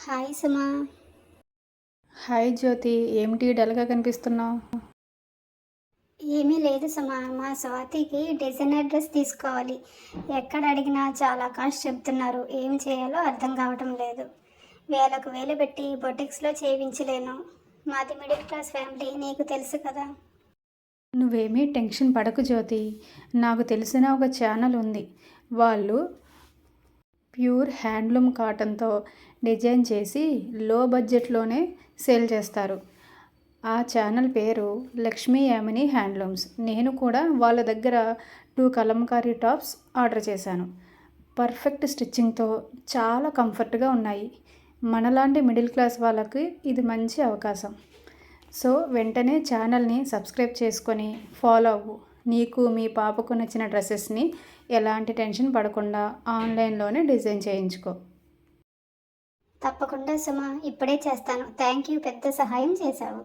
Hi సుమా. Hi జ్యోతి, ఏమిటి డల్గా కనిపిస్తున్నావు? ఏమీ లేదు సుమా, మా స్వాతికి డిజైనర్ డ్రెస్ తీసుకోవాలి. ఎక్కడ అడిగినా చాలా కాస్ట్ చెప్తున్నారు. ఏం చేయాలో అర్థం కావటం లేదు. వేలకు వేలు పెట్టి బొటిక్స్లో చేయించలేను. మాది మిడిల్ క్లాస్ ఫ్యామిలీ, నీకు తెలుసు కదా. నువ్వేమీ టెన్షన్ పడకు జ్యోతి. నాకు తెలిసిన ఒక ఛానల్ ఉంది. వాళ్ళు ప్యూర్ హ్యాండ్లూమ్ కాటన్తో డిజైన్ చేసి లో బడ్జెట్లోనే సేల్ చేస్తారు. ఆ ఛానల్ పేరు లక్ష్మీ యామిని హ్యాండ్లూమ్స్. నేను కూడా వాళ్ళ దగ్గర 2 కలంకారీ టాప్స్ ఆర్డర్ చేశాను. పర్ఫెక్ట్ స్టిచ్చింగ్తో చాలా కంఫర్ట్గా ఉన్నాయి. మనలాంటి మిడిల్ క్లాస్ వాళ్ళకి ఇది మంచి అవకాశం. సో వెంటనే ఛానల్ని సబ్స్క్రైబ్ చేసుకొని ఫాలో అవ్వు. నీకు మీ పాపకు నచ్చిన డ్రెస్సెస్ని ఎలాంటి టెన్షన్ పడకుండా ఆన్లైన్లోనే డిజైన్ చేయించుకో. తప్పకుండా సుమా, ఇప్పుడే చేస్తాను. థ్యాంక్ యూ, పెద్ద సహాయం చేశావు.